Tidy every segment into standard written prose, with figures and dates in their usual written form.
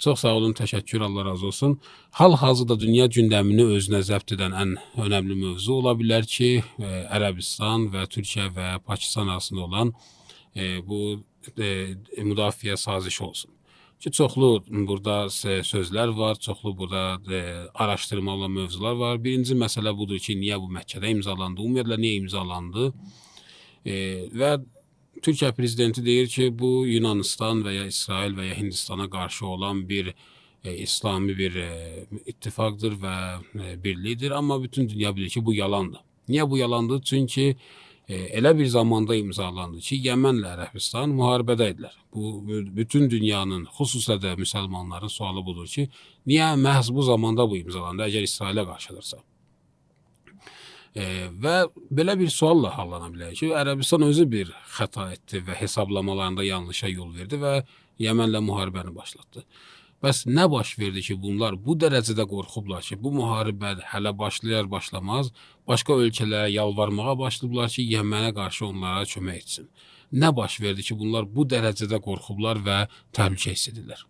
Çox sağ olun, təşəkkür, Allah razı olsun. Hal-hazırda dünya gündəmini özünə zəbt edən ən önəmli mövzu ola bilər ki, Ərəbistan və Türkiyə və Pakistan arasında olan bu müdafiə sazişi olsun. Ki, çoxlu burada sözlər var, çoxlu burada araşdırma olan mövzular var. Birinci məsələ budur ki, niyə bu Məkkədə imzalandı? Ümumiyyətlə, niyə imzalandı? Və Türkiyə prezidenti deyir ki, bu Yunanistan və ya İsrail və ya Hindistana qarşı olan bir İslami bir ittifaqdır və birlikdir. Amma bütün dünya bilir ki, bu yalandır. Niyə bu yalandır? Çünki elə bir zamanda imzalandı ki, Yəmənlə Ərəbistan müharibədəydilər. Bu, bütün dünyanın, xüsusən də müsəlmanların sualı budur ki, niyə məhz bu zamanda bu imzalandı, əgər İsrailə qarşıdırsa? Və belə bir sualla hallana bilər ki, Ərəbistan özü bir xəta etdi və hesablamalarında yanlışa yol verdi və Yəmənlə müharibəni başlatdı. Bəs nə baş verdi ki, bunlar bu dərəcədə qorxublar ki, bu müharibə hələ başlayar-başlamaz, başqa ölkələrə yalvarmağa başlayıblar ki, Yəmənə qarşı onlara kömək etsin. Nə baş verdi ki, bunlar bu dərəcədə qorxublar və təhlükə hiss edirlər?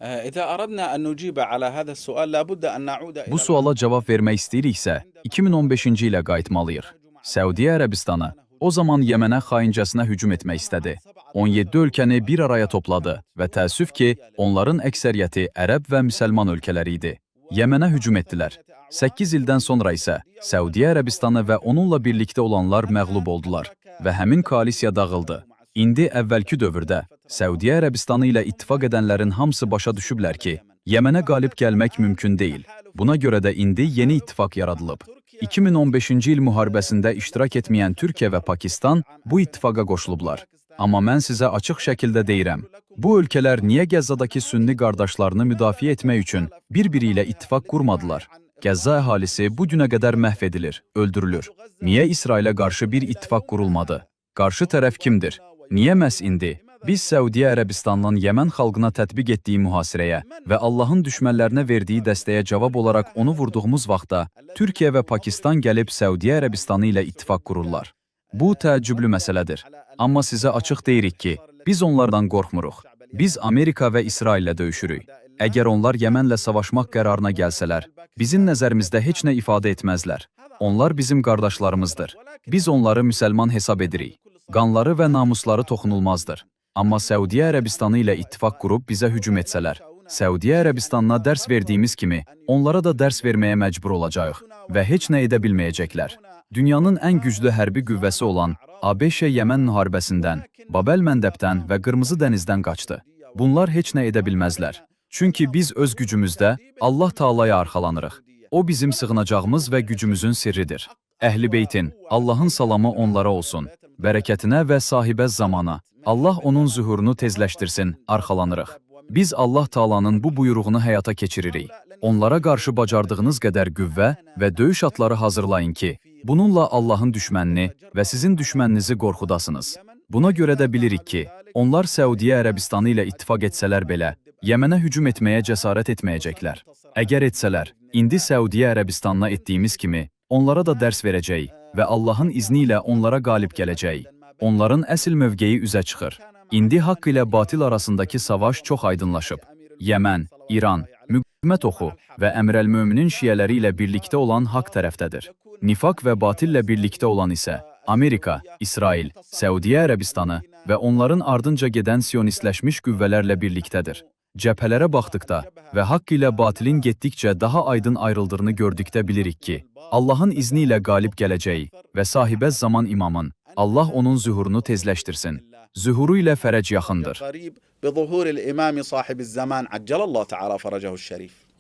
Bu suala cavab vermək istəyiriksə, 2015-ci ilə qayıtmalıyıq. Səudiyyə Ərəbistanı o zaman Yəmənə xaincəsinə hücum etmək istədi. 17 ölkəni bir araya topladı və təəssüf ki, onların əksəriyyəti ərəb və müsəlman ölkələri idi. Yəmənə hücum etdilər. 8 ildən sonra isə Səudiyyə Ərəbistanı və onunla birlikdə olanlar məğlub oldular və həmin koalisiya dağıldı. İndi əvvəlki dövrdə Səudiyyə Ərəbistanı ilə ittifaq edənlərin hamısı başa düşüblər ki, Yəmənə qalib gəlmək mümkün deyil. Buna görə də indi yeni ittifaq yaradılıb. 2015-ci il müharibəsində iştirak etməyən Türkiyə və Pakistan bu ittifaqa qoşulublar. Amma mən sizə açıq şəkildə deyirəm, bu ölkələr niyə Qəzzadakı sünni qardaşlarını müdafiə etmək üçün bir-biri ilə ittifaq qurmadılar? Qəzza əhalisi bu günə qədər məhv edilir, öldürülür. Niyə İsrailə qarşı bir ittifaq qurulmadı? Qarşı tərəf kimdir? Niyə məhz indi? Biz Səudiyyə Ərəbistanının Yəmən xalqına tətbiq etdiyi mühasirəyə və Allahın düşmənlərinə verdiyi dəstəyə cavab olaraq onu vurduğumuz vaxtda Türkiyə və Pakistan gəlib Səudiyyə Ərəbistanı ilə ittifaq qururlar. Bu təəccüblü məsələdir. Amma sizə açıq deyirik ki, biz onlardan qorxmuruq. Biz Amerika və İsraillə döyüşürük. Əgər onlar Yəmənlə savaşmaq qərarına gəlsələr, bizim nəzərimizdə heç nə ifadə etməzlər. Onlar bizim qardaşlarımızdır. Biz onları müsəlman hesab edirik. Qanları və namusları toxunulmazdır. Amma Səudiyyə Ərəbistanı ilə ittifaq qurub bizə hücum etsələr, Səudiyyə Ərəbistanına dərs verdiyimiz kimi, onlara da dərs verməyə məcbur olacağıq və heç nə edə bilməyəcəklər. Dünyanın ən güclü hərbi qüvvəsi olan ABŞ Yəmən müharibəsindən, Babel Məndəbdən və Qırmızı dənizdən qaçdı. Bunlar heç nə edə bilməzlər. Çünki biz öz gücümüzdə Allah Taalaya arxalanırıq. O bizim sığınacağımız və gücümüzün sirridir. Əhl-i Beytin, Allahın salamı onlara olsun, bərəkətinə və sahibə zamana, Allah onun zühurunu tezləşdirsin, arxalanırıq. Biz Allah Taalanın bu buyruğunu həyata keçiririk. Onlara qarşı bacardığınız qədər qüvvə və döyüş atları hazırlayın ki, bununla Allahın düşmənini və sizin düşməninizi qorxudasınız. Buna görə də bilirik ki, onlar Səudiyyə Ərəbistanı ilə ittifaq etsələr belə, Yəmənə hücum etməyə cəsarət etməyəcəklər. Əgər etsələr, indi Səudiyyə Ərəbistanına etdiyimiz kimi, onlara da dərs verəcəyik və Allahın izni ilə onlara qalib gələcəyik. Onların əsl mövqeyi üzə çıxır. İndi haqq ilə batil arasındakı savaş çox aydınlaşıb. Yəmən, İran, müqavimət oxu və Əmrəl-Möminin şiyələri ilə birlikdə olan haqq tərəfdədir. Nifaq və batillə birlikdə olan isə Amerika, İsrail, Səudiyyə Ərəbistanı və onların ardınca gedən sionistləşmiş qüvvələrlə birlikdədir. Cəbhələrə baxdıqda və haqq ilə batilin getdikcə daha aydın ayrıldığını gördükdə bilirik ki, Allahın izni ilə qalib gələcəyi və sahibə zaman imamın, Allah onun zühurunu tezləşdirsin. Zühuru ilə fərəc yaxındır.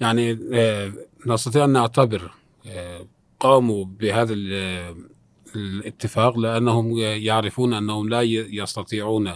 Yani نستطيع أن نعتبر قاموا بهذا الاتفاق لأنهم يعرفون أنهم لا يستطيعون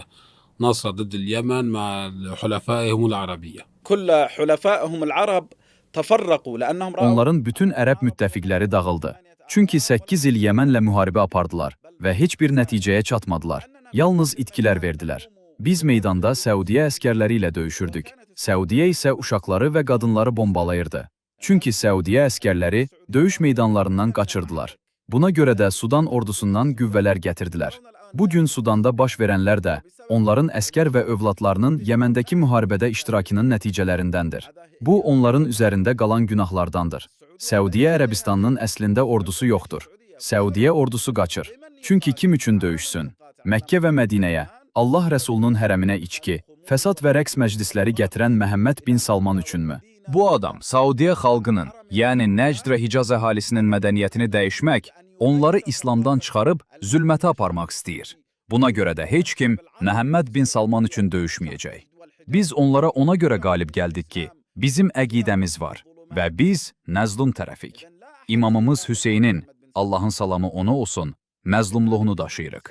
نصر ضد اليمن مع حلفائهم العربية. كل حلفائهم العرب تفرقوا لأنهم Onların bütün ərəb müttəfiqləri dağıldı. Çünki 8 il Yəmənlə müharibə apardılar və heç bir nəticəyə çatmadılar. Yalnız itkilər verdilər. Biz meydanda Səudiyyə əskərləri ilə döyüşürdük. Səudiyyə isə uşaqları və qadınları bombalayırdı. Çünki Səudiyyə əskərləri döyüş meydanlarından qaçırdılar. Buna görə də Sudan ordusundan qüvvələr gətirdilər. Bugün Sudanda baş verənlər də onların əskər və övladlarının Yeməndəki müharibədə iştirakının nəticələrindəndir. Bu, onların üzərində qalan günahlardandır. Səudiyyə Ərəbistanının əslində ordusu yoxdur. Səudiyyə ordusu qaçır. Çünki kim üçün döyüşsün? Məkkə və Mədinəyə, Allah Rəsulunun hərəminə içki, fəsad və rəqs məclisləri gətirən Məhəmməd bin Salman üçünmü? Bu adam Saudiyyə xalqının, yəni Nəcd və Hicaz əhalisinin mədəniyyətini dəyişmək, onları İslamdan çıxarıb zülmətə aparmaq istəyir. Buna görə də heç kim Məhəmməd bin Salman üçün döyüşməyəcək. Biz onlara ona görə qalib gəldik ki, bizim əqidəmiz var və biz məzlum tərəfik. İmamımız Hüseynin, Allahın salamı ona olsun, məzlumluğunu daşıyırıq.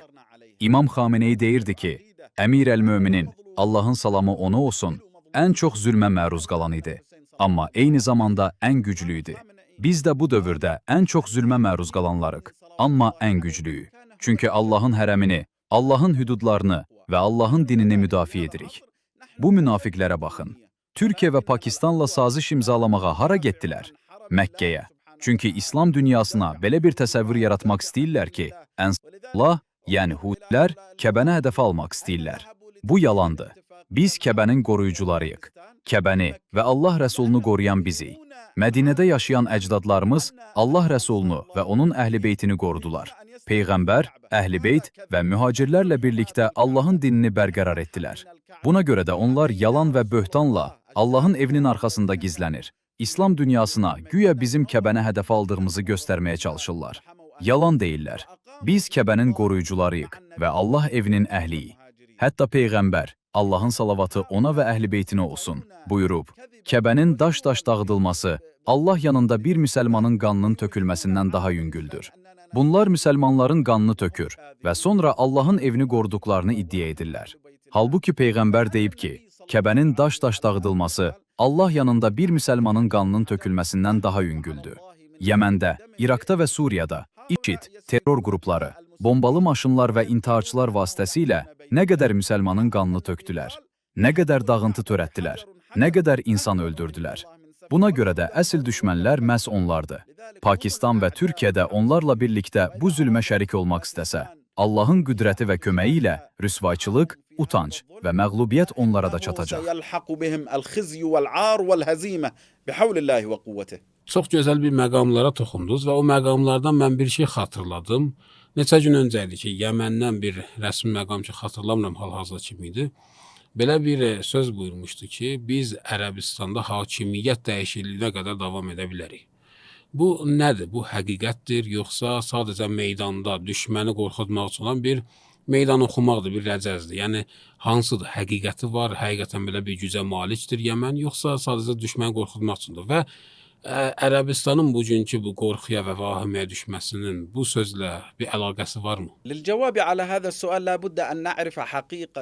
İmam Xameneyi deyirdi ki, Əmir əl-Möminin, Allahın salamı ona olsun, ən çox zülmə məruz qalan idi. Amma eyni zamanda ən güclü idi. Biz də bu dövrdə ən çox zülmə məruz qalanlarıq, amma ən güclüyü. Çünki Allahın hərəmini, Allahın hüdudlarını və Allahın dinini müdafiə edirik. Bu münafiqlərə baxın. Türkiyə və Pakistanla saziş imzalamağa hara getdilər? Məkkəyə. Çünki İslam dünyasına belə bir təsəvvür yaratmaq istəyirlər ki, Ənsarullah, yəni Hudilər, Kəbəni hədəfə almaq istəyirlər. Bu yalandır. Biz Kəbənin qoruyucularıyıq. Kəbəni və Allah Rəsulunu qoruyan bizik. Mədinədə yaşayan əcdadlarımız Allah Rəsulunu və onun əhl-i-beytini qorudular. Peyğəmbər, əhl-i-beyt və mühacirlərlə birlikdə Allahın dinini bərqərar etdilər. Buna görə də onlar yalan və böhtanla Allahın evinin arxasında gizlənir. İslam dünyasına güya bizim Kəbəni hədəfə aldığımızı göstərməyə çalışırlar. Yalan deyirlər. Biz Kəbənin qoruyucularıyıq və Allah evinin əhliyik. Hətta Peyğəmbər, Allahın salavatı ona və əhl-i-beytinə olsun, buyurub, Kəbənin daş-daş dağıdılması Allah yanında bir müsəlmanın qanının tökülməsindən daha yüngüldür. Bunlar müsəlmanların qanını tökür və sonra Allahın evini qoruduqlarını iddia edirlər. Halbuki Peyğəmbər deyib ki, Kəbənin daş-daş dağıdılması Allah yanında bir müsəlmanın qanının tökülməsindən daha yüngüldür. Yəməndə, İraqda və Suriyada İŞİD, terror qrupları, bombalı maşınlar və intiharçılar vasitəsilə nə qədər müsəlmanın qanını tökdülər, nə qədər dağıntı törətdilər, nə qədər insan öldürdülər. Buna görə də əsl düşmənlər məhz onlardır. Pakistan və Türkiyə də onlarla birlikdə bu zülmə şərik olmaq istəsə, Allahın qüdrəti və köməyi ilə rüsvayçılıq, utanc və məğlubiyyət onlara da çatacaq. Çox gözəl bir məqamlara toxundunuz və o məqamlardan mən bir şey xatırladım. Neçə gün öncə idi ki, Yəməndən bir rəsmi məqam ki, xatırlamıram hal-hazırda kimi idi. Belə bir söz buyurmuşdu ki, biz Ərəbistanda hakimiyyət dəyişikliyinə qədər davam edə bilərik. Bu nədir? Bu həqiqətdir, yoxsa sadəcə meydanda düşməni qorxutmaq üçün olan bir meydan oxumaqdır, bir rəcəzdir. Yəni, hansıdır? Həqiqəti var, həqiqətən belə bir gücə malikdir Yəmən, yoxsa sadəcə düşməni qorxutmaq üçündür. Və Ərəbistanın bugünkü bu qorxuya və vahiməyə düşməsinin bu sözlə bir əlaqəsi varmı?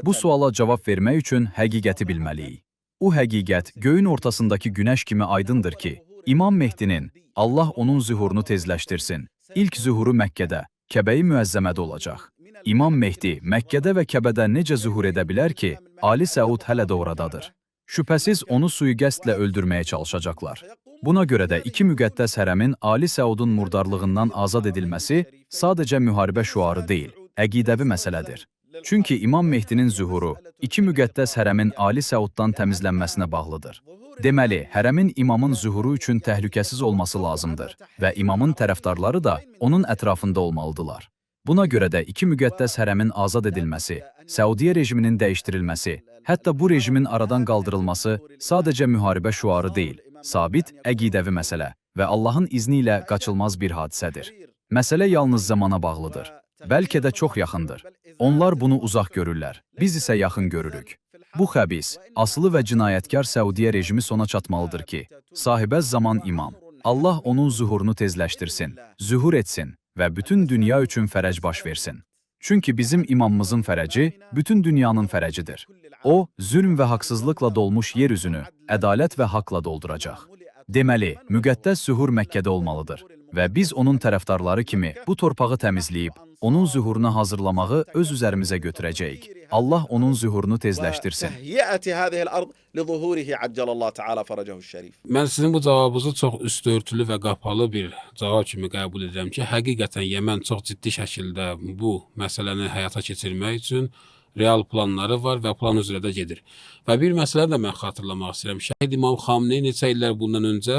Bu suala cavab vermək üçün həqiqəti bilməliyik. O həqiqət göyün ortasındakı günəş kimi aydındır ki, İmam Mehdinin, Allah onun zühurunu tezləşdirsin, ilk zühuru Məkkədə, Kəbəyi müəzzəmədə olacaq. İmam Mehdi Məkkədə və Kəbədə necə zühur edə bilər ki, Ali Səud hələ də oradadır. Şübhəsiz onu sui-qəsdlə öldürməyə çalışacaqlar. Buna görə də iki müqəddəs hərəmin Ali Səudun murdarlığından azad edilməsi sadəcə müharibə şüarı deyil, əqidəvi məsələdir. Çünki İmam Mehdinin zühuru iki müqəddəs hərəmin Ali Səuddan təmizlənməsinə bağlıdır. Deməli, hərəmin imamın zühuru üçün təhlükəsiz olması lazımdır və imamın tərəfdarları da onun ətrafında olmalıdırlar. Buna görə də iki müqəddəs hərəmin azad edilməsi, Səudiyyə rejiminin dəyişdirilməsi, hətta bu rejimin aradan qaldırılması sadəcə müharibə şüarı deyil, sabit əqidəvi məsələ və Allahın izni ilə qaçılmaz bir hadisədir. Məsələ yalnız zamana bağlıdır. Bəlkə də çox yaxındır. Onlar bunu uzaq görürlər, biz isə yaxın görürük. Bu xəbis, asılı və cinayətkar Səudiyyə rejimi sona çatmalıdır ki, sahibəz zaman imam, Allah onun zuhurunu tezləşdirsin, zühur etsin və bütün dünya üçün fərəc baş versin. Çünki bizim imamımızın fərəci bütün dünyanın fərəcidir. O, zülm və haqsızlıqla dolmuş yer üzünü ədalət və haqla dolduracaq. Deməli, müqəddəs zühur Məkkədə olmalıdır və biz onun tərəfdarları kimi bu torpağı təmizləyib, onun zühuruna hazırlamağı öz üzərimizə götürəcəyik. Allah onun zühurunu tezləşdirsin. وتهيئة هذه الأرض لظهوره عجل الله تعالى فرجه الشريف. Mən sizin bu cavabınızı çox üstörtülü və qapalı bir cavab kimi qəbul edirəm ki, həqiqətən Yəmən çox ciddi şəkildə bu məsələni həyata keçirmək üçün real planları var və plan üzrə də gedir. Və bir məsələ də mən xatırlamaq istəyirəm. Şəhid İmam Xamenei neçə illər bundan öncə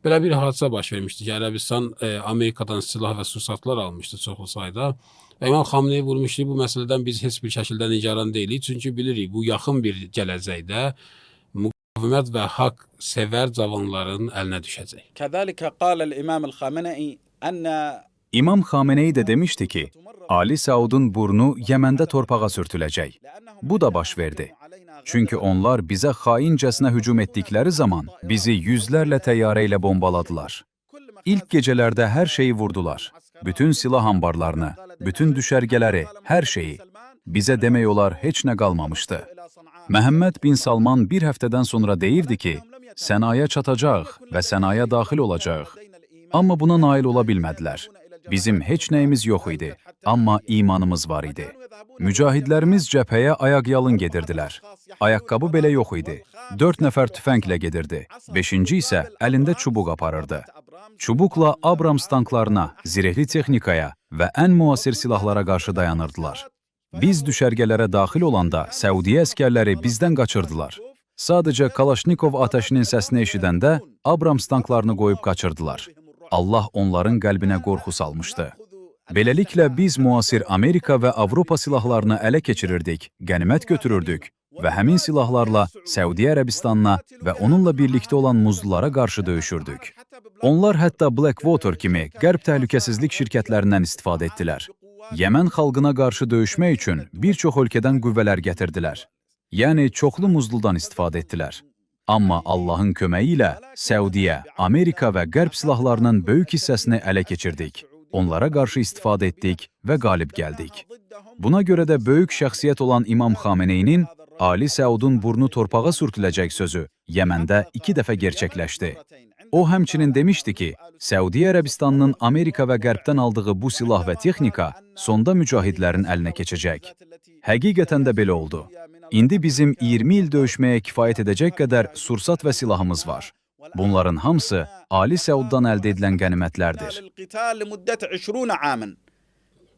belə bir hadisə baş vermişdi ki, Ərəbistan Amerikadan silah və sursatlar almışdı çoxlu sayda. Və İmam Xamenei vurmuşdu, bu məsələdən biz heç bir şəkildə nigaran deyilik. Çünki bilirik, bu yaxın bir gələcəkdə müqavimət və haqq sevər cavanların əlinə düşəcək. كذلك قال الإمام الخامنئي أن İmam Xamenei də demişdi ki, Ali Saudun burnu Yəməndə torpağa sürtüləcək. Bu da baş verdi. Çünki onlar bizə xaincəsinə hücum etdikləri zaman bizi yüzlərlə təyyarə ilə bombaladılar. İlk gecələrdə hər şeyi vurdular. Bütün silah ambarlarını, bütün düşərgələri, hər şeyi. Bizə demək olar heç nə qalmamışdı. Məhəmməd bin Salman bir həftədən sonra deyirdi ki, Sənaya çatacaq və Sənaya daxil olacaq. Amma buna nail ola bilmədilər. Bizim heç nəyimiz yox idi, amma imanımız var idi. Mücahidlərimiz cəbhəyə ayaqyalın gedirdilər. Ayaqqabı belə yox idi. 4 nəfər tüfənglə gedirdi. 5-ci isə əlində çubuq aparırdı. Çubuqla Abrams tanklarına, zirehli texnikaya və ən müasir silahlara qarşı dayanırdılar. Biz düşərgələrə daxil olanda Səudiyyə əskərləri bizdən qaçırdılar. Sadəcə Kalaşnikov atəşinin səsini eşidəndə Abrams tanklarını qoyub qaçırdılar. Allah onların qəlbinə qorxu salmışdı. Beləliklə biz müasir Amerika və Avropa silahlarını ələ keçirirdik, qənimət götürürdük və həmin silahlarla Səudiyyə Ərəbistanına və onunla birlikdə olan muzlulara qarşı döyüşürdük. Onlar hətta Blackwater kimi qərb təhlükəsizlik şirkətlərindən istifadə etdilər. Yəmən xalqına qarşı döyüşmək üçün bir çox ölkədən qüvvələr gətirdilər. Yəni çoxlu muzludan istifadə etdilər. Amma Allahın köməyi ilə Səudiyyə, Amerika və qərb silahlarının böyük hissəsini ələ keçirdik. Onlara qarşı istifadə etdik və qalib gəldik. Buna görə də böyük şəxsiyyət olan İmam Xameneinin Ali Səudun burnu torpağa sürtüləcək sözü Yəməndə 2 dəfə gerçəkləşdi. O həmçinin demişdi ki, Səudiyyə Ərəbistanının Amerika və qərbdən aldığı bu silah və texnika sonda mücahidlərin əlinə keçəcək. Həqiqətən də belə oldu. İndi bizim 20 il döyüşməyə kifayət edəcək qədər sursat və silahımız var. Bunların hamısı Ali Səuddan əldə edilən qənimətlərdir.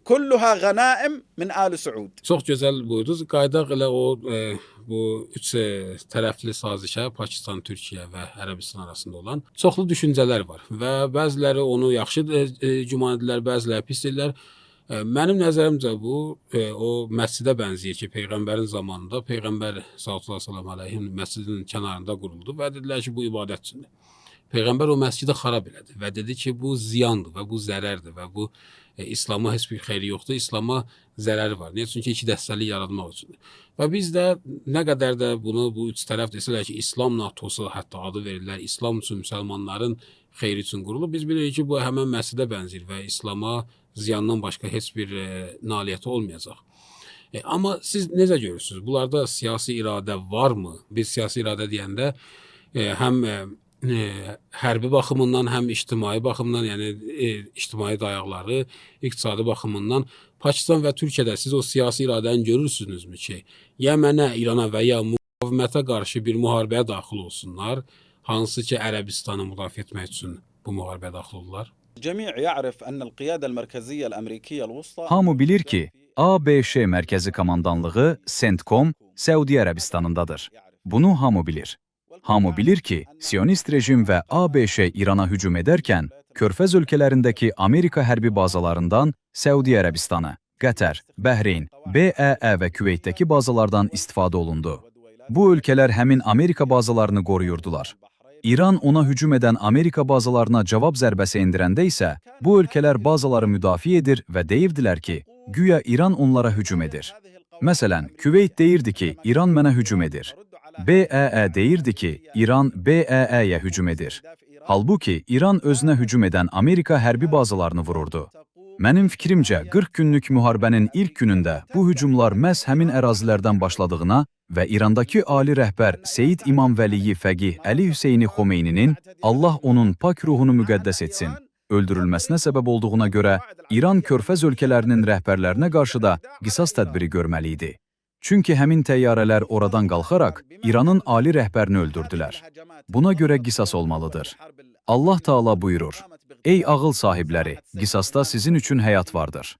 كلها غنائم من آل سعود. Çox gözəl buyurdunuz. Qaydaq elə o bu üç tərəfli sazişə Pakistan, Türkiyə və Ərəbistan arasında olan çoxlu düşüncələr var və bəziləri onu yaxşı güman edirlər, bəziləri pis edirlər. Mənim nəzərimcə bu o məscidə bənzəyir ki, peyğəmbərin zamanında peyğəmbər sallallahu əleyhi məscidin kənarında quruldu və dedilər ki, bu ibadət üçündür. Peyğəmbər o məscidi xarab elədi və dedi ki, bu ziyandır və bu zərərdir və bu İslama heç bir xeyri yoxdur, İslama zərəri var. Niyə? Çünki iki dəstəlik yaratmaq üçündür. Və biz də nə qədər də bunu bu üç tərəf desələr ki, İslam NATO-su hətta adı verirlər, İslam üçün müsəlmanların xeyri üçün qurulub. Biz bilirik ki, bu həmən məscidə bənzir və İslama ziyandan başqa heç bir nailiyyəti olmayacaq. Amma siz necə görürsünüz? Bunlarda siyasi iradə varmı? Biz siyasi iradə deyəndə həm hərbi baxımından, həm ictimai baxımdan, yəni ictimai dayaqları, iqtisadi baxımından Pakistan və Türkiyədə siz o siyasi iradəni görürsünüzmü ki, Yəmənə, İrana və ya müqavimətə qarşı bir müharibəyə daxil olsunlar, hansı ki Ərəbistanı müdafiə etmək üçün bu müharibəyə daxil olurlar? Hamı bilir ki, ABŞ mərkəzi komandanlığı CENTCOM Səudiyyə Ərəbistanındadır. Bunu hamı bilir. Hamı bilir ki, Siyonist rejim və ABŞ İrana hücum edərkən, Körfəz ölkələrindəki Amerika hərbi bazalarından Səudiyyə Ərəbistanı, Qətər, Bəhreyn, BEE və Küveytdəki bazalardan istifadə olundu. Bu ölkələr həmin Amerika bazalarını qoruyurdular. İran ona hücum edən Amerika bazalarına cavab zərbəsi endirəndə isə, bu ölkələr bazaları müdafiə edir və deyirdilər ki, güya İran onlara hücum edir. Məsələn, Küveyt deyirdi ki, İran mənə hücum edir. BEE deyirdi ki, İran BEE-yə hücum edir. Halbuki, İran özünə hücum edən Amerika hərbi bazalarını vururdu. Mənim fikrimcə, 40 günlük müharibənin ilk günündə bu hücumlar məhz həmin ərazilərdən başladığına və İrandakı ali rəhbər Seyid İmam Vəliyi Fəqih Əli Hüseyni Xomeyninin, Allah onun pak ruhunu müqəddəs etsin, öldürülməsinə səbəb olduğuna görə İran körfəz ölkələrinin rəhbərlərinə qarşı da qisas tədbiri görməli idi. Çünki həmin təyyarələr oradan qalxaraq İranın ali rəhbərini öldürdülər. Buna görə qisas olmalıdır. Allah Taala buyurur: Ey ağıl sahibləri, qisasda sizin üçün həyat vardır.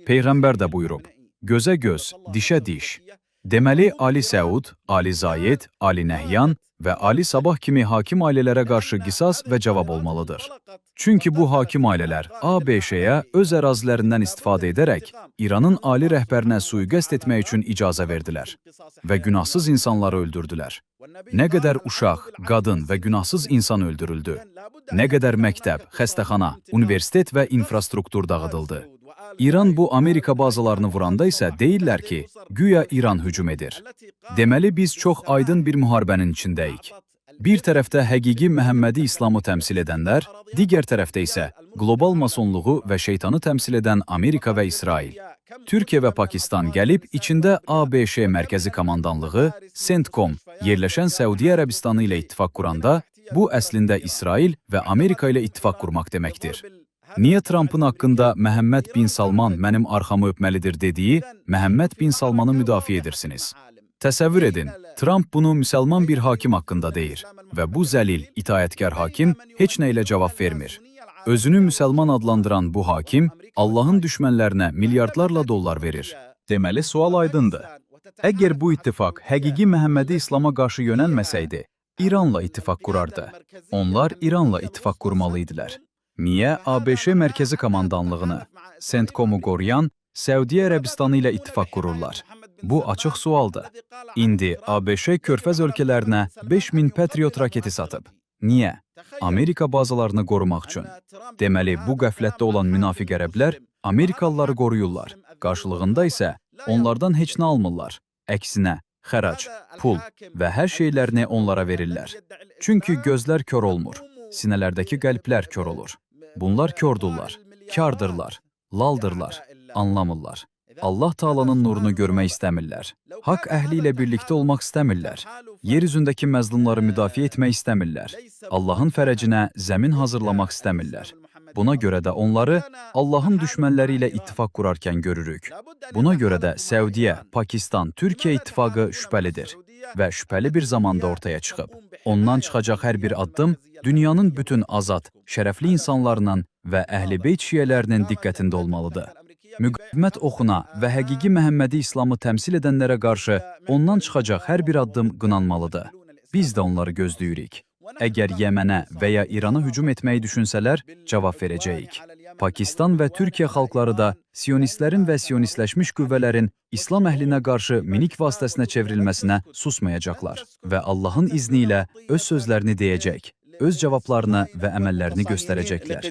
Peyğəmbər də buyurub: Gözə göz, dişə diş. Deməli, Ali Səud, Ali Zayed, Ali Nəhyan və Ali Sabah kimi hakim ailələrə qarşı qisas və cavab olmalıdır. Çünki bu hakim ailələr ABŞ-yə öz ərazilərindən istifadə edərək İranın ali rəhbərinə sui-qəsd etmək üçün icazə verdilər və günahsız insanları öldürdülər. Nə qədər uşaq, qadın və günahsız insan öldürüldü. Nə qədər məktəb, xəstəxana, universitet və infrastruktur dağıdıldı. İran bu Amerika bazalarını vuranda isə deyirlər ki, güya İran hücum edir. Deməli, biz çox aydın bir müharibənin içindəyik. Bir tərəfdə həqiqi Məhəmmədi İslamı təmsil edənlər, digər tərəfdə isə qlobal masonluğu və şeytanı təmsil edən Amerika və İsrail. Türkiyə və Pakistan gəlib, içində ABŞ mərkəzi komandanlığı, CENTCOM yerləşən Səudiyyə Ərəbistanı ilə ittifaq quranda, bu əslində İsrail və Amerika ilə ittifaq qurmaq deməkdir. Niyə Trumpın haqqında Məhəmməd bin Salman mənim arxamı öpməlidir dediyi Məhəmməd bin Salmanı müdafiə edirsiniz? Təsəvvür edin, Trump bunu müsəlman bir hakim haqqında deyir və bu zəlil, itaətkar hakim heç nə ilə cavab vermir. Özünü müsəlman adlandıran bu hakim Allahın düşmənlərinə milyardlarla dollar verir. Deməli, sual aydındır. Əgər bu ittifaq həqiqi Məhəmmədi İslama qarşı yönəlməsəydi, İranla ittifaq qurardı. Onlar İranla ittifaq qurmalıydilər. Niyə ABŞ mərkəzi komandanlığını, CENTCOM-u qoruyan Səudiyyə Ərəbistanı ilə ittifaq qururlar? Bu açıq sualdır. İndi ABŞ körfəz ölkələrinə 5000 Patriot raketi satıb. Niyə? Amerika bazalarını qorumaq üçün. Deməli, bu qəflətdə olan münafiq ərəblər Amerikalıları qoruyurlar. Qarşılığında isə onlardan heç nə almırlar. Əksinə, xərac, pul və hər şeylərini onlara verirlər. Çünki gözlər kör olmur, sinələrdəki qəlblər kör olur. Bunlar kördürlər, kardırlar, laldırlar, anlamırlar. Allah Taala'nın nurunu görmək istəmirlər. Haqq əhli ilə birlikdə olmaq istəmirlər. Yer üzündəki məzlumları müdafiə etmək istəmirlər. Allahın fərəcinə zəmin hazırlamaq istəmirlər. Buna görə də onları Allahın düşmənləri ilə ittifaq qurarkən görürük. Buna görə də Səudiyyə, Pakistan, Türkiyə ittifaqı şübhəlidir və şübhəli bir zamanda ortaya çıxıb. Ondan çıxacaq hər bir addım dünyanın bütün azad, şərəfli insanlarının və Əhl-i Beyt şiyələrinin diqqətində olmalıdır. Müqavimət oxuna və həqiqi Məhəmmədi İslamı təmsil edənlərə qarşı ondan çıxacaq hər bir addım qınanmalıdır. Biz də onları gözləyirik. Əgər Yəmənə və ya İrana hücum etməyi düşünsələr, cavab verəcəyik. Pakistan və Türkiyə xalqları da siyonistlərin və siyonistləşmiş qüvvələrin İslam əhlinə qarşı minik vasitəsinə çevrilməsinə susmayacaqlar və Allahın izni ilə öz sözlərini deyəcək, öz cavablarını və əməllərini göstərəcəklər.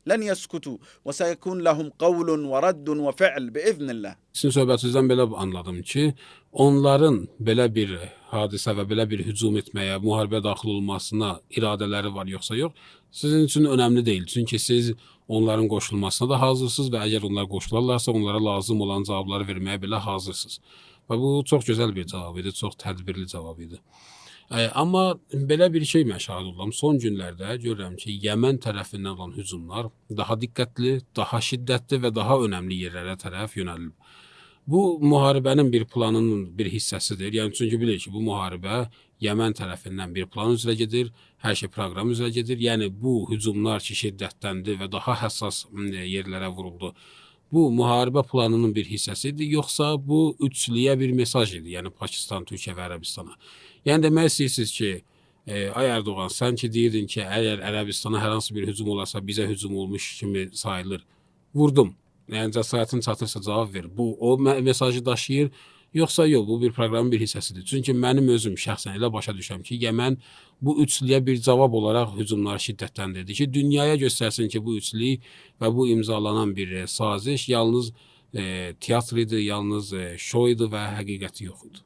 لن يسكتوا وسيكون لهم قول ورد وفعل بإذن الله. Sizin söhbətinizdən belə anladım ki, onların belə bir hadisə və belə bir hücum etməyə, müharibə daxil olmasına iradələri var yoxsa yox, sizin üçün önəmli deyil. Çünki siz onların qoşulmasına da hazırsınız və əgər onlar qoşularlarsa, onlara lazım olan cavabları verməyə belə hazırsınız. Və bu çox gözəl bir cavab idi, çox tədbirli cavab idi. Amma belə bir şey məşahid oldum. Son günlərdə görürəm ki, Yəmən tərəfindən olan hücumlar daha diqqətli, daha şiddətli və daha önəmli yerlərə tərəf yönəlib. Bu, müharibənin bir planının bir hissəsidir. Yəni, çünki bilir ki, bu müharibə Yəmən tərəfindən bir plan üzrə gedir, hər şey proqram üzrə gedir. Yəni, bu hücumlar ki, şiddətləndi və daha həssas yerlərə vuruldu. Bu, müharibə planının bir hissəsidir, yoxsa bu üçlüyə bir mesaj idi, yəni Pakistan, Türkiyə və Ərəbistana. Yəni, demək istəyirsiniz ki, ay Erdoğan, sən ki deyirdin ki, əgər Ərəbistana hər hansı bir hücum olarsa, bizə hücum olmuş kimi sayılır. Vurdum. Yəni, cəsarətin çatırsa cavab ver. Bu, o mesajı daşıyır, yoxsa yox, bu bir proqramın bir hissəsidir. Çünki mənim özüm şəxsən elə başa düşəm ki, Yəmən bu üçlüyə bir cavab olaraq hücumları şiddətləndirdi ki, dünyaya göstərsin ki, bu üçlük və bu imzalanan bir saziş yalnız teatr idi, yalnız şou idi və həqiqəti yox idi.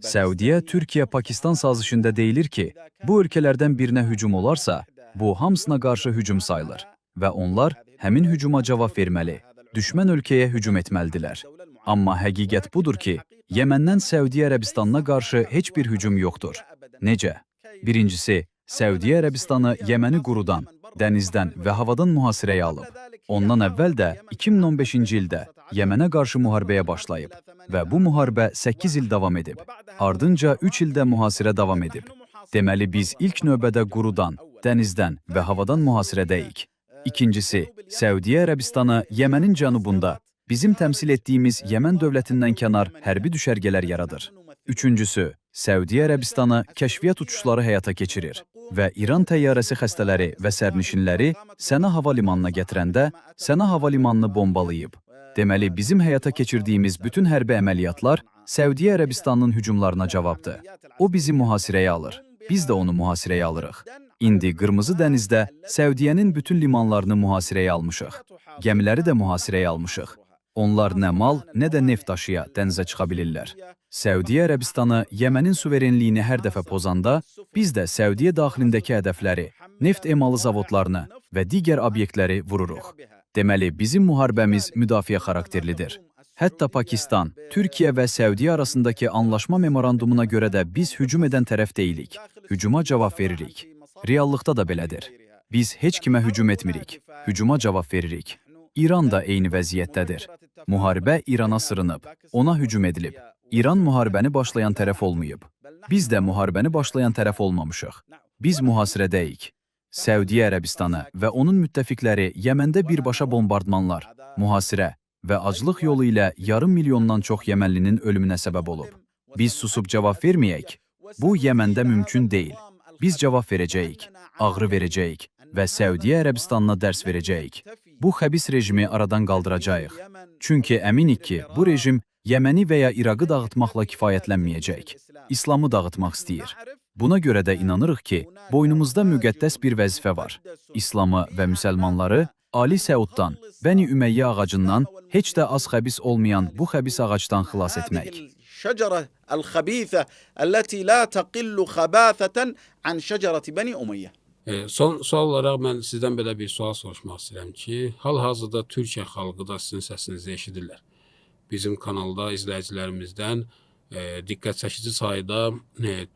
Səudiyyə, Türkiyə, Pakistan sazişində deyilir ki, bu ölkələrdən birinə hücum olarsa, bu hamısına qarşı hücum sayılır və onlar həmin hücuma cavab verməli, düşmən ölkəyə hücum etməlidirlər. Amma həqiqət budur ki, Yeməndən Səudiyyə Ərəbistanına qarşı heç bir hücum yoxdur. Necə? Birincisi, Səudiyyə Ərəbistanı Yəməni qurudan, dənizdən və havadan mühasirəyə alıb. Ondan əvvəl də 2015-ci ildə Yəmənə qarşı müharibəyə başlayıb və bu müharibə 8 il davam edib. Ardınca 3 ildə mühasirə davam edib. Deməli, biz ilk növbədə qurudan, dənizdən və havadan mühasirədəyik. İkincisi, Səudiyyə Ərəbistanı Yəmənin cənubunda bizim təmsil etdiyimiz Yəmən dövlətindən kənar hərbi düşərgələr yaradır. Üçüncüsü, Səudiyyə Ərəbistanı kəşfiyyat uçuşları həyata keçirir və İran təyyarəsi xəstələri və sərnişinləri Səna hava limanına gətirəndə Səna hava limanını bombalayıb. Deməli, bizim həyata keçirdiyimiz bütün hərbi əməliyyatlar Səudiyyə Ərəbistanının hücumlarına cavabdır. O bizi mühasirəyə alır, biz də onu mühasirəyə alırıq. İndi Qırmızı dənizdə Səudiyyənin bütün limanlarını mühasirəyə almışıq. Gəmiləri də mühasirəyə almışıq. Onlar nə mal, nə də neft daşıya dənizə çıxa bilirlər. Səudiyyə Ərəbistanı Yəmənin suverenliyini hər dəfə pozanda, biz də Səudiyyə daxilindəki hədəfləri, neft emalı zavodlarını və digər obyektləri vururuq. Deməli, bizim müharibəmiz müdafiə xarakterlidir. Hətta Pakistan, Türkiyə və Səudiyyə arasındakı anlaşma memorandumuna görə də biz hücum edən tərəf deyilik, hücuma cavab veririk. Reallıqda da belədir. Biz heç kimə hücum etmirik, hücuma cavab veririk. İran da eyni vəziyyətdədir. Müharibə İrana sırınıb, ona hücum edilib. İran müharibəni başlayan tərəf olmayıb. Biz də müharibəni başlayan tərəf olmamışıq. Biz mühasirədəyik. Səudiyyə Ərəbistanı və onun müttəfiqləri Yəməndə birbaşa bombardmanlar, mühasirə və aclıq yolu ilə yarım milyondan çox Yəmənlinin ölümünə səbəb olub. Biz susub cavab verməyək. Bu Yəməndə mümkün deyil. Biz cavab verəcəyik, ağrı verəcəyik və Səudiyyə Ərəbistanına dərs verəcəyik. Bu xəbis rejimi aradan qaldıracağıq. Çünki əminik ki, bu rejim Yəməni və ya İraqı dağıtmaqla kifayətlənməyəcək. İslamı dağıtmaq istəyir. Buna görə də inanırıq ki, boynumuzda müqəddəs bir vəzifə var. İslamı və müsəlmanları Ali Səuddan, Bəni Ümeyyə ağacından heç də az xəbis olmayan bu xəbis ağacdan xilas etmək. الشجرة الخبيثة التي لا تقل خباثة عن شجرة بني أمية. Son sual olaraq mən sizdən belə bir sual soruşmaq istəyirəm ki, hal-hazırda Türkiyə xalqı da sizin səsinizi eşidirlər. Bizim kanalda izləyicilərimizdən diqqət çəkici sayda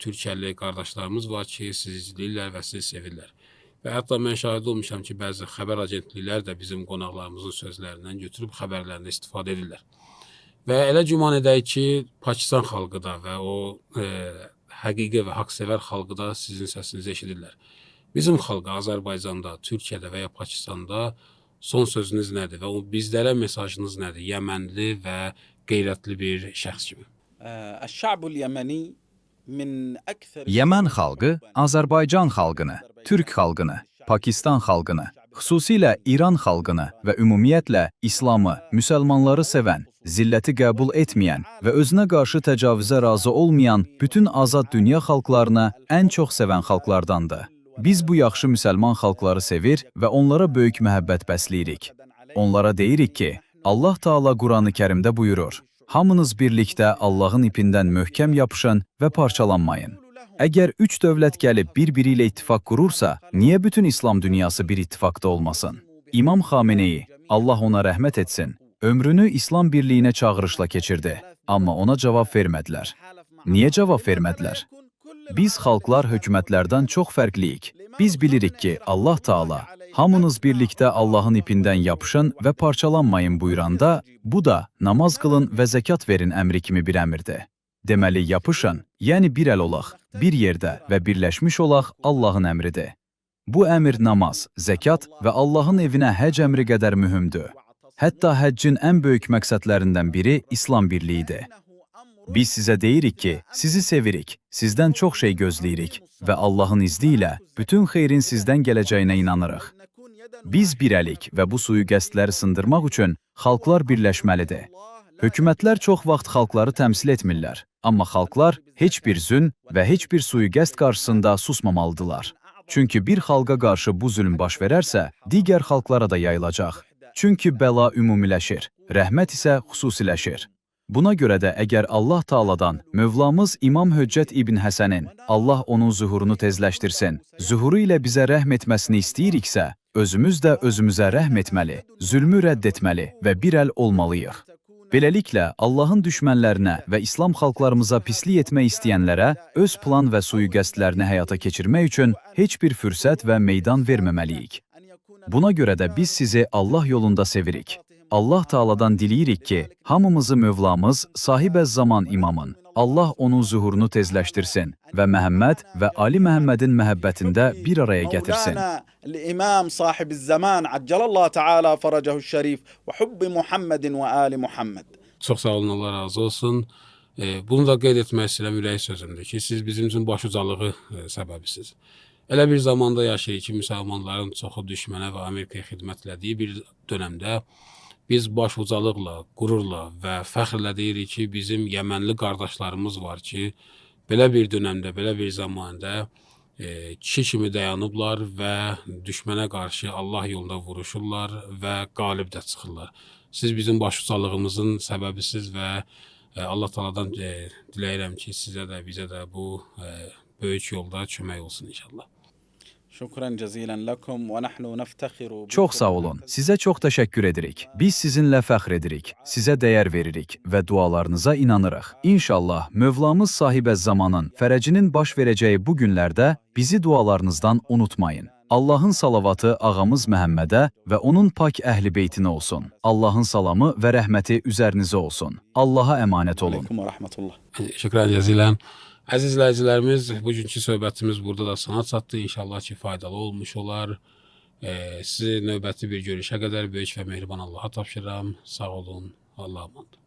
Türkiyəli qardaşlarımız var ki, sizi izləyirlər və sizi sevirlər. Və hətta mən şahid olmuşam ki, bəzi xəbər agentliklər də bizim qonaqlarımızın sözlərindən götürüb xəbərlərində istifadə edirlər. Və elə güman edək ki, Pakistan xalqı da və o həqiqi və haqsevər xalqı da sizin səsinizi eşidirlər. Bizim xalqa Azərbaycanda, Türkiyədə və ya Pakistanda son sözünüz nədir və o bizlərə mesajınız nədir? Yəmənli və qeyrətli bir şəxs kimi. Yəmən xalqı Azərbaycan xalqını, Türk xalqını, Pakistan xalqını, xüsusilə İran xalqını və ümumiyyətlə İslamı, müsəlmanları sevən, zilləti qəbul etməyən və özünə qarşı təcavüzə razı olmayan bütün azad dünya xalqlarını ən çox sevən xalqlardandır. Biz bu yaxşı müsəlman xalqları sevir və onlara böyük məhəbbət bəsləyirik. Onlara deyirik ki, Allah Taala Qur'an-ı Kərimdə buyurur: "Hamınız birlikdə Allahın ipindən möhkəm yapışın və parçalanmayın." Əgər üç dövlət gəlib bir-biri ilə ittifaq qurursa, niyə bütün İslam dünyası bir ittifaqda olmasın? İmam Xameneyi, Allah ona rəhmət etsin, ömrünü İslam birliyinə çağırışla keçirdi, amma ona cavab vermədilər. Niyə cavab vermədilər? Biz xalqlar hökumətlərdən çox fərqliyik. Biz bilirik ki, Allah Taala hamınız birlikdə Allahın ipindən yapışın və parçalanmayın buyuranda, bu da namaz qılın və zəkat verin əmri kimi bir əmrdir. Deməli, yapışın, yəni bir əl olaq, bir yerdə və birləşmiş olaq Allahın əmridir. Bu əmr namaz, zəkat və Allahın evinə həc əmri qədər mühümdür. Hətta həccin ən böyük məqsədlərindən biri İslam birliyidir. Biz sizə deyirik ki, sizi sevirik, sizdən çox şey gözləyirik və Allahın izni ilə bütün xeyrin sizdən gələcəyinə inanırıq. Biz birəlik və bu sui-qəsdləri sındırmaq üçün xalqlar birləşməlidir. Hökumətlər çox vaxt xalqları təmsil etmirlər, amma xalqlar heç bir zülm və heç bir sui-qəsd qarşısında susmamalıdırlar. Çünki bir xalqa qarşı bu zülm baş verərsə, digər xalqlara da yayılacaq. Çünki bəla ümumiləşir, rəhmət isə xüsusiləşir. Buna görə də əgər Allah Taaladan Mövlamız İmam Höccət İbn Həsənin, Allah onun zuhurunu tezləşdirsin, zuhuru ilə bizə rəhm etməsini istəyiriksə, özümüz də özümüzə rəhm etməli, zülmü rədd etməli və bir əl olmalıyıq. Beləliklə, Allahın düşmənlərinə və İslam xalqlarımıza pislik etmək istəyənlərə öz plan və sui-qəsdlərini həyata keçirmək üçün heç bir fürsət və meydan verməməliyik. Buna görə də biz sizi Allah yolunda sevirik. Allah Taala'dan diləyirik ki, hamımızı Mövlamız Sahib-əz Zaman imamın, Allah onun zuhurunu tezləşdirsin və Məhəmməd və Ali Məhəmmədin məhəbbətində bir araya gətirsin. مولانا الإمام صاحب الزمان عجل الله تعالى فرجه الشريف وحب محمد وآل محمد. Çox sağ olun, Allah razı olsun. Bunu da qeyd etmək istəyirəm ürək sözümdür ki, siz bizim üçün başucalığı səbəbisiz. Elə bir zamanda yaşayır ki, müsəlmanların çoxu düşmənə və Amerikaya xidmət elədiyi bir dönəmdə biz başucalıqla, qürurla və fəxrlə deyirik ki, bizim Yəmənli qardaşlarımız var ki, belə bir dönəmdə, belə bir zamanda kişi kimi dayanıblar və düşmənə qarşı Allah yolunda vuruşurlar və qalib də çıxırlar. Siz bizim başucalığımızın səbəbisiz və Allah Taala'dan diləyirəm ki, sizə də, bizə də bu böyük yolda kömək olsun inşallah. شكرا جزيلا لكم ونحن نفتخر. Çox sağ olun. Sizə çox təşəkkür edirik. Biz sizinlə fəxr edirik. Sizə dəyər veririk və dualarınıza inanırıq. İnşallah Mövlamız Sahib-əz Zamanın fərəcinin baş verəcəyi bu günlərdə bizi dualarınızdan unutmayın. Allahın salavatı ağamız Məhəmmədə və onun pak əhli beytinə olsun. Allahın salamı və rəhməti üzərinizə olsun. Allaha əmanət olun. Aleyküm ve rahmetullah. Şükran cəzilən. Əziz izləyicilərimiz, bugünkü söhbətimiz burada da sona çatdı. İnşallah ki, faydalı olmuş olar. Sizi növbəti bir görüşə qədər böyük və mehriban Allaha tapşırıram. Sağ olun. Allah'a emanet.